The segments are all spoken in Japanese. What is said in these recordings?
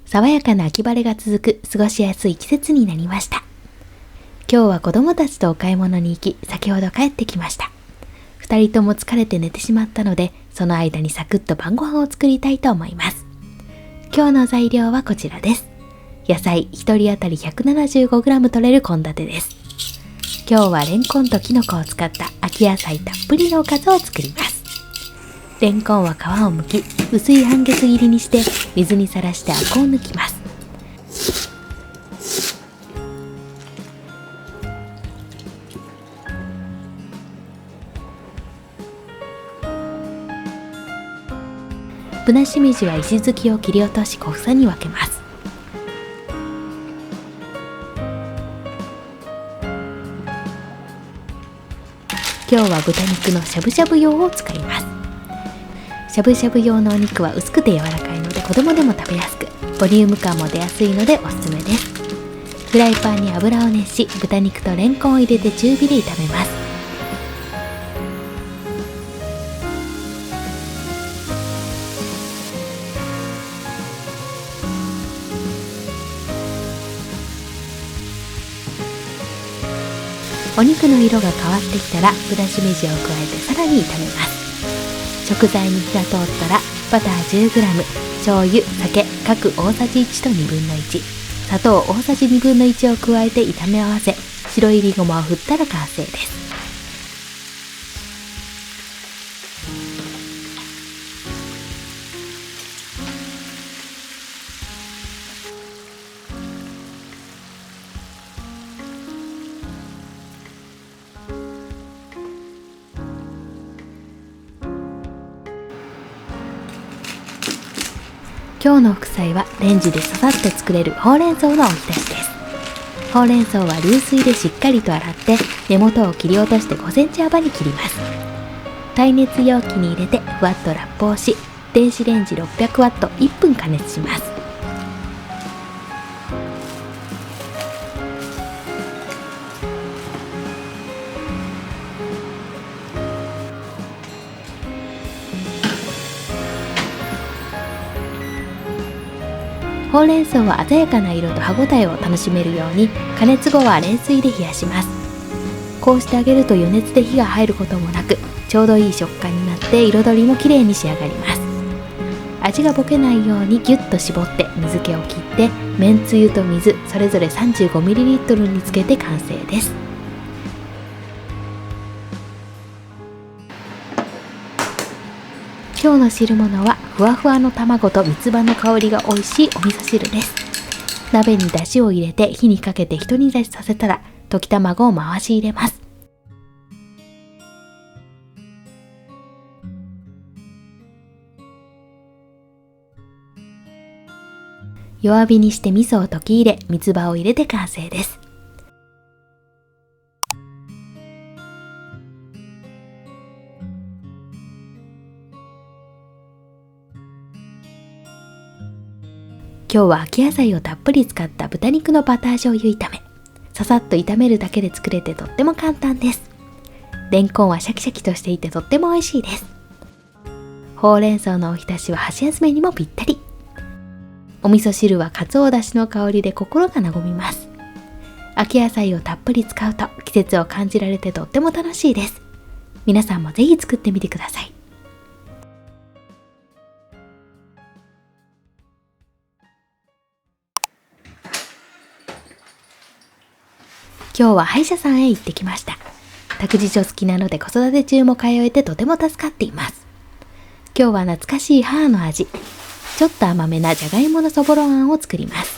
爽やかな秋晴れが続く過ごしやすい季節になりました。今日は子供たちとお買い物に行き、先ほど帰ってきました。二人とも疲れて寝てしまったので、その間にサクッと晩ご飯を作りたいと思います。今日の材料はこちらです。野菜1人当たり 175g 取れる献立です。今日はレンコンとキノコを使った秋野菜たっぷりのおかずを作ります。レンコンは皮を剥き、薄い半月切りにして水にさらしてアクを抜きます。ぶなしめじは石突きを切り落とし小房に分けます。今日は豚肉のしゃぶしゃぶ用を使います。しゃぶしゃぶ用のお肉は薄くて柔らかいので子供でも食べやすく、ボリューム感も出やすいのでおすすめです。フライパンに油を熱し、豚肉とレンコンを入れて中火で炒めます。お肉の色が変わってきたらぶなしめじを加えてさらに炒めます。食材に火が通ったらバター 10g、醤油、酒各大さじ1と1/2、砂糖大さじ1/2を加えて炒め合わせ、白いりごまを振ったら完成です。今日の副菜はレンジでささっと作れるほうれん草のおひたしです。ほうれん草は流水でしっかりと洗って根元を切り落として5センチ幅に切ります。耐熱容器に入れてふわっとラップをし、電子レンジ 600W 1分加熱します。ほうれん草は鮮やかな色と歯ごたえを楽しめるように加熱後は冷水で冷やします。こうしてあげると余熱で火が入ることもなく、ちょうどいい食感になって彩りもきれいに仕上がります。味がぼけないようにギュッと絞って水気を切って、めんつゆと水それぞれ 35ml につけて完成です。今日の汁物はふわふわの卵と三つ葉の香りが美味しいお味噌汁です。鍋に出汁を入れて火にかけてひと煮立ちさせたら溶き卵を回し入れます。弱火にして味噌を溶き入れ、三つ葉を入れて完成です。今日は秋野菜をたっぷり使った豚肉のバター醤油炒め。ささっと炒めるだけで作れてとっても簡単です。レンコンはシャキシャキとしていてとっても美味しいです。ほうれん草のおひたしは箸休めにもぴったり。お味噌汁はかつおだしの香りで心が和みます。秋野菜をたっぷり使うと季節を感じられてとっても楽しいです。皆さんもぜひ作ってみてください。今日は歯医者さんへ行ってきました。託児所好きなので子育て中も通えてとても助かっています。今日は懐かしい母の味、ちょっと甘めなじゃがいものそぼろあんを作ります。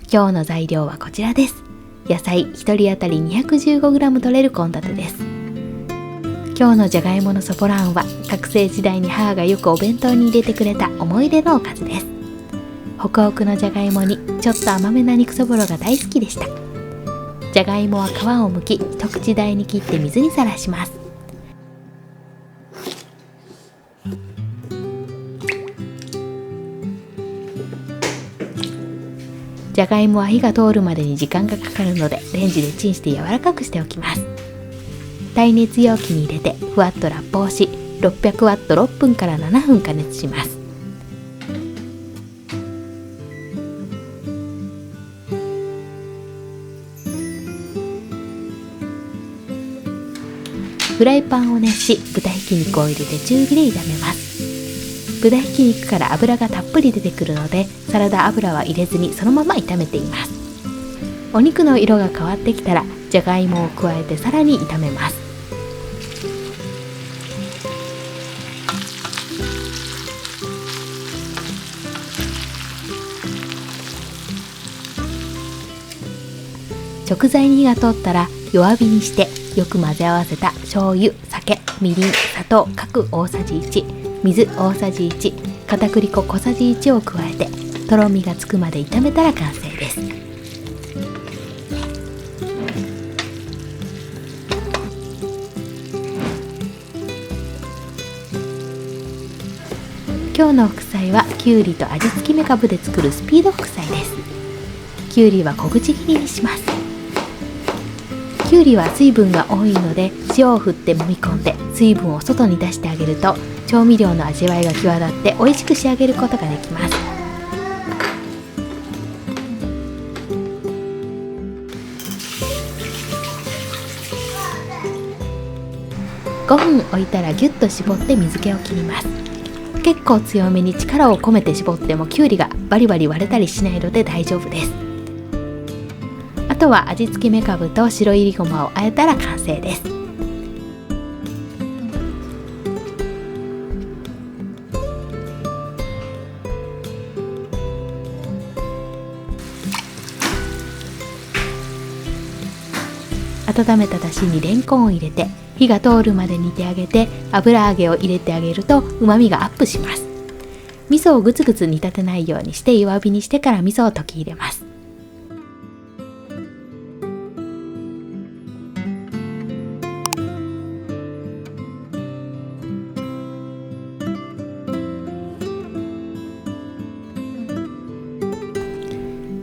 今日の材料はこちらです。野菜1人当たり 215g 取れる献立です。今日のじゃがいものそぼろあんは学生時代に母がよくお弁当に入れてくれた思い出のおかずです。ホクホクのじゃがいもにちょっと甘めな肉そぼろが大好きでした。じゃがいもは皮を剥き、一口大に切って水にさらします。じゃがいもは火が通るまでに時間がかかるのでレンジでチンして柔らかくしておきます。耐熱容器に入れてふわっとラップをし、600ワット6分から7分加熱します。フライパンを熱し、豚ひき肉を入れて中火で炒めます。豚ひき肉から油がたっぷり出てくるので、サラダ油は入れずにそのまま炒めています。お肉の色が変わってきたら、じゃがいもを加えてさらに炒めます。食材に火が通ったら弱火にしてよく混ぜ合わせた醤油、酒、みりん、砂糖各大さじ1、水大さじ1、片栗粉小さじ1を加えてとろみがつくまで炒めたら完成です。今日の副菜はきゅうりと味付きめかぶで作るスピード副菜です。きゅうりは小口切りにします。きゅうりは水分が多いので塩を振って揉み込んで水分を外に出してあげると調味料の味わいが際立って美味しく仕上げることができます。5分置いたらギュッと絞って水気を切ります。結構強めに力を込めて絞ってもきゅうりがバリバリ割れたりしないので大丈夫です。あとは味付けめかぶと白いりごまを和えたら完成です。温めただしにレンコンを入れて火が通るまで煮てあげて油揚げを入れてあげると旨味がアップします。味噌をグツグツ煮立てないようにして弱火にしてから味噌を溶き入れます。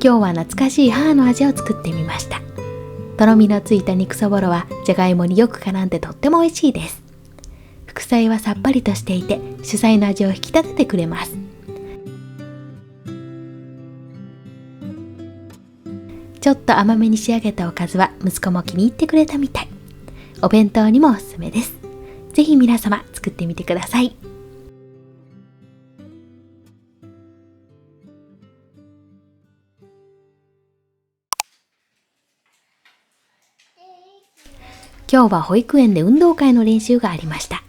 今日は懐かしい母の味を作ってみました。とろみのついた肉そぼろはじゃがいもによく絡んでとっても美味しいです。副菜はさっぱりとしていて主菜の味を引き立ててくれます。ちょっと甘めに仕上げたおかずは息子も気に入ってくれたみたい。お弁当にもおすすめです。ぜひ皆様作ってみてください。今日は保育園で運動会の練習がありました。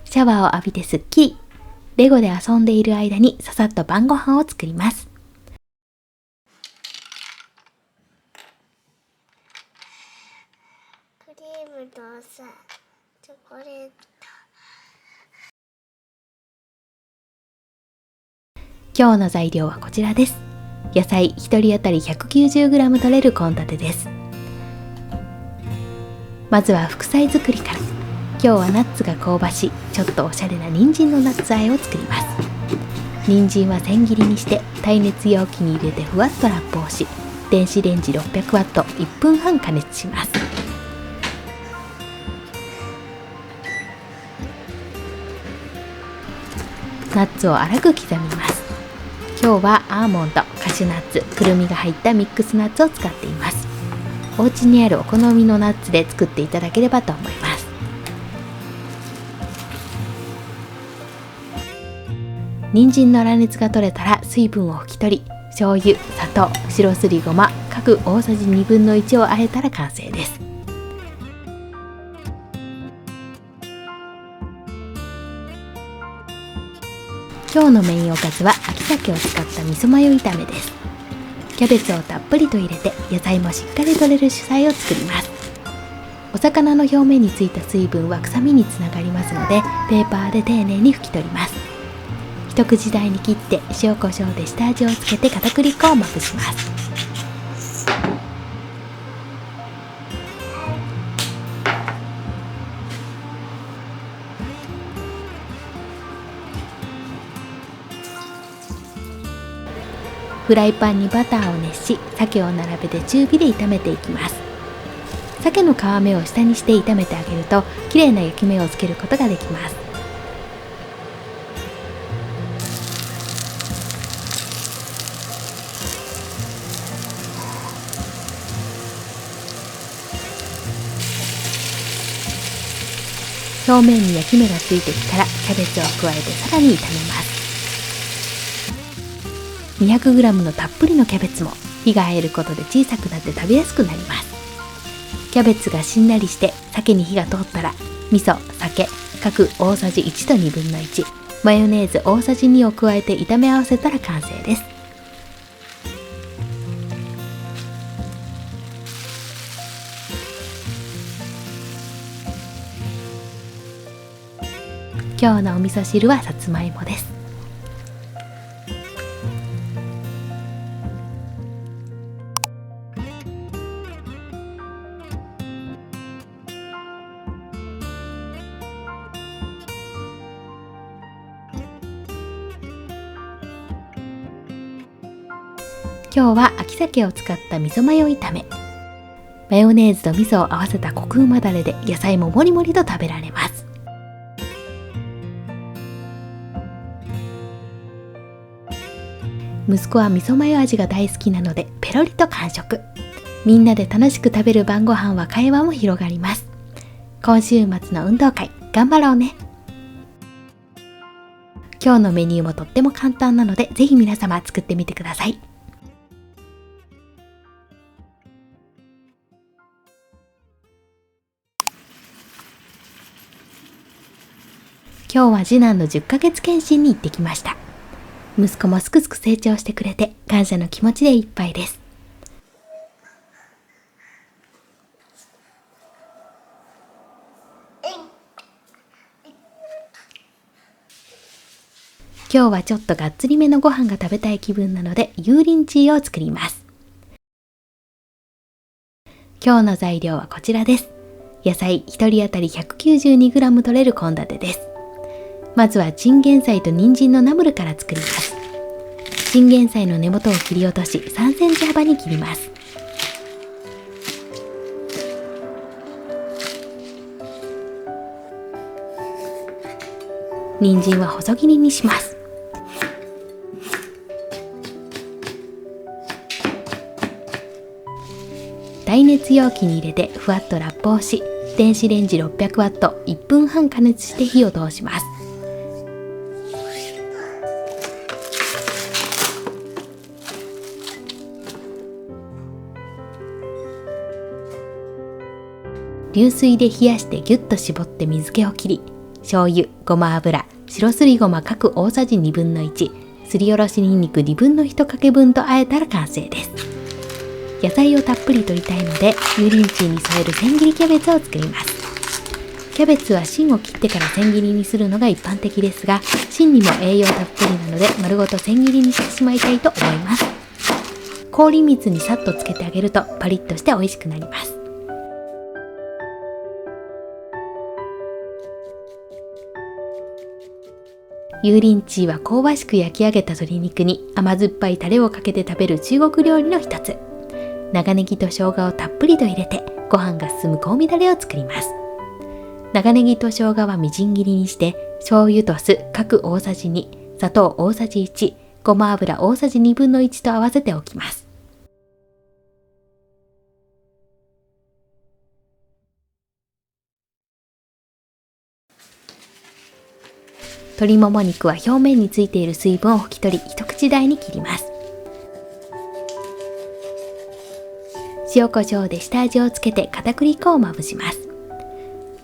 シャワーを浴びてすっきり。レゴで遊んでいる間にささっと晩ご飯を作ります。クリームとさ、チョコレート。今日の材料はこちらです。野菜1人当たり 190g 取れる献立です。まずは副菜作りから。今日はナッツが香ばしいちょっとおしゃれな人参のナッツ和えを作ります。人参は千切りにして耐熱容器に入れてふわっとラップをし、電子レンジ600ワット1分半加熱します。ナッツを粗く刻みます。今日はアーモンド、カシュナッツ、くるみが入ったミックスナッツを使っています。お家にあるお好みのナッツで作っていただければと思います。人参の粗熱が取れたら水分を拭き取り、醤油、砂糖、白すりごま各大さじ1/2を和えたら完成です。今日のメインおかずは秋鮭を使った味噌マヨ炒めです。キャベツをたっぷりと入れて野菜もしっかり取れる主菜を作ります。お魚の表面についた水分は臭みにつながりますのでペーパーで丁寧に拭き取ります。一口大に切って塩コショウで下味をつけて片栗粉をまぶします。フライパンにバターを熱し、鮭を並べて中火で炒めていきます。鮭の皮目を下にして炒めてあげると綺麗な焼き目をつけることができます。表面に焼き目がついてきたらキャベツを加えてさらに炒めます。200g のたっぷりのキャベツも火が入ることで小さくなって食べやすくなります。キャベツがしんなりして鮭に火が通ったら、味噌、酒各大さじ1と1/2、マヨネーズ大さじ2を加えて炒め合わせたら完成です。今日のお味噌汁はさつまいもです。今日は秋鮭を使った味噌マヨ炒め。マヨネーズと味噌を合わせたコクうまだれで野菜ももりもりと食べられます。息子は味噌マヨ味が大好きなのでペロリと完食。みんなで楽しく食べる晩ご飯は会話も広がります。今週末の運動会頑張ろうね。今日のメニューもとっても簡単なのでぜひ皆様作ってみてください。今日は次男の10ヶ月検診に行ってきました。息子もすくすく成長してくれて感謝の気持ちでいっぱいです。今日はちょっとがっつりめのご飯が食べたい気分なので油淋鶏を作ります。今日の材料はこちらです。野菜1人当たり 192g 取れる献立です。まずはチンゲン菜と人参のナムルから作ります。チンゲン菜の根元を切り落とし3センチ幅に切ります。人参は細切りにします。耐熱容器に入れてふわっとラップをし、電子レンジ 600W 1分半加熱して火を通します。流水で冷やしてギュッと絞って水気を切り、醤油、ごま油、白すりごま各大さじ1/2、すりおろしにんにく1/2かけ分と和えたら完成です。野菜をたっぷり取りたいので油淋鶏に添える千切りキャベツを作ります。キャベツは芯を切ってから千切りにするのが一般的ですが、芯にも栄養たっぷりなので丸ごと千切りにしてしまいたいと思います。氷水にさっとつけてあげるとパリッとして美味しくなります。油淋鶏は香ばしく焼き上げた鶏肉に甘酸っぱいタレをかけて食べる中国料理の一つ。長ネギと生姜をたっぷりと入れてご飯が進む香味だれを作ります。長ネギと生姜はみじん切りにして醤油と酢各大さじ2、砂糖大さじ1、ごま油大さじ1/2と合わせておきます。鶏もも肉は表面についている水分を拭き取り一口大に切ります。塩コショウで下味をつけて片栗粉をまぶします。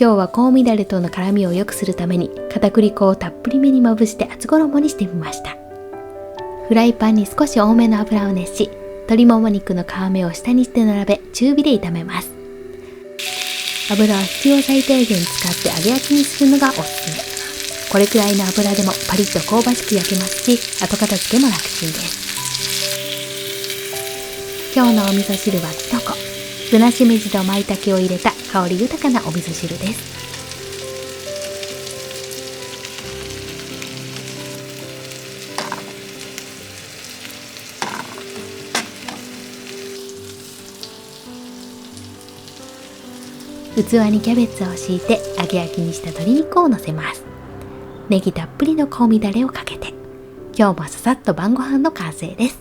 今日は香味だれとの絡みを良くするために片栗粉をたっぷりめにまぶして厚衣にしてみました。フライパンに少し多めの油を熱し、鶏もも肉の皮目を下にして並べ中火で炒めます。油は必要最低限使って揚げ焼きにするのがおすすめ。これくらいの油でもパリッと香ばしく焼けますし、後片付けも楽ちんです。今日のお味噌汁はきのこ、ぶなしめじと舞茸を入れた香り豊かなお味噌汁です。器にキャベツを敷いて揚げ焼きにした鶏肉をのせます。ネギたっぷりの香味だれをかけて、今日もささっと晩ご飯の完成です。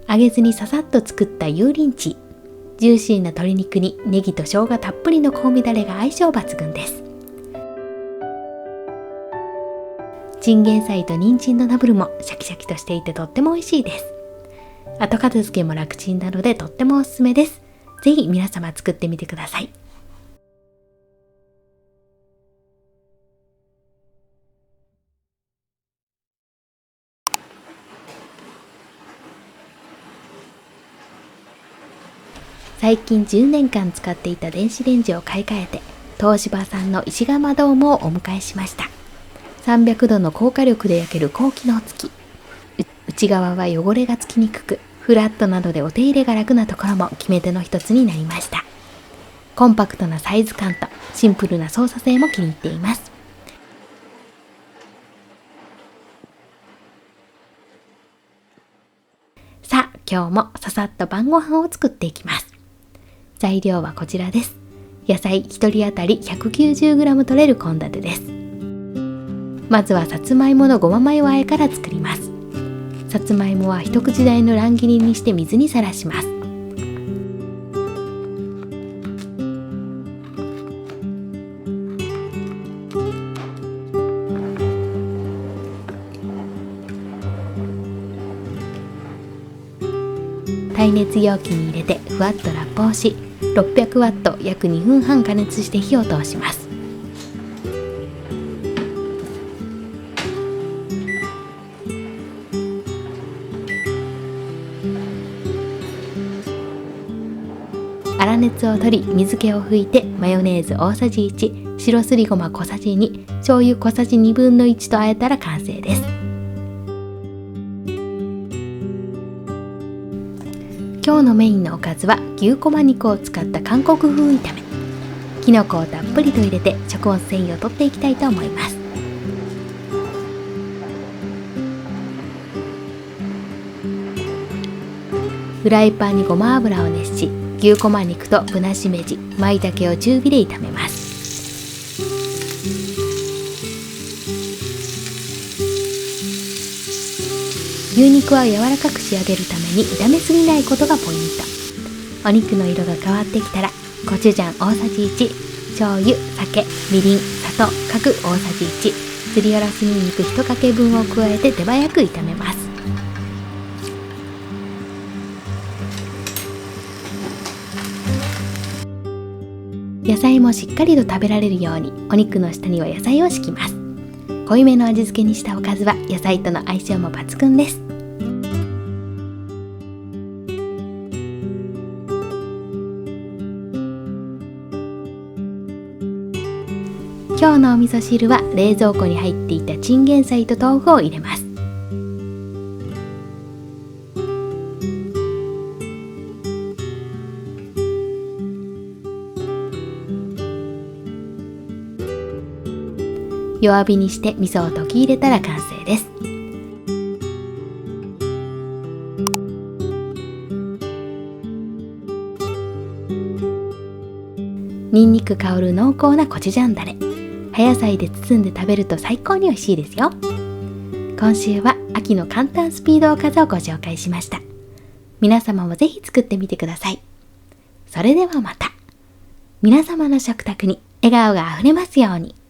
揚げずにささっと作った油淋鶏。ジューシーな鶏肉にネギと生姜たっぷりの香味だれが相性抜群です。チンゲン菜と人参のナムルもシャキシャキとしていてとっても美味しいです。後片付けも楽ちんなのでとってもおすすめです。ぜひ皆様作ってみてください。最近10年間使っていた電子レンジを買い替えて、東芝さんの石窯ドームをお迎えしました。300度の高火力で焼ける高機能付き。内側は汚れがつきにくく、フラットなどでお手入れが楽なところも決め手の一つになりました。コンパクトなサイズ感とシンプルな操作性も気に入っています。さあ、今日もささっと晩ご飯を作っていきます。材料はこちらです。野菜1人当たり 190g 取れる献立です。まずはさつまいものごまマヨ和えから作ります。さつまいもは一口大の乱切りにして水にさらします。耐熱容器に入れてふわっとラップをし、600ワット約2分半加熱して火を通します。粗熱を取り水気を拭いて、マヨネーズ大さじ1、白すりごま小さじ2、醤油小さじ2分の1と和えたら完成です。今日のメインのおかずは牛こま肉を使った韓国風炒め。きのこをたっぷりと入れて食物繊維を取っていきたいと思います。フライパンにごま油を熱し、牛こま肉とぶなしめじ、舞茸を中火で炒めます。牛肉は柔らかく仕上げるために炒めすぎないことがポイント。お肉の色が変わってきたらコチュジャン大さじ1、醤油、酒、みりん、砂糖各大さじ1、すりおろしにんにく1かけ分を加えて手早く炒めます。野菜もしっかりと食べられるようにお肉の下には野菜を敷きます。濃いめの味付けにしたおかずは野菜との相性も抜群です。今日のお味噌汁は冷蔵庫に入っていたチンゲン菜と豆腐を入れます。弱火にして味噌を溶き入れたら完成です。にんにく香る濃厚なコチュジャンだれ。葉野菜で包んで食べると最高に美味しいですよ。今週は秋の簡単スピードおかずをご紹介しました。皆様もぜひ作ってみてください。それではまた。皆様の食卓に笑顔があふれますように。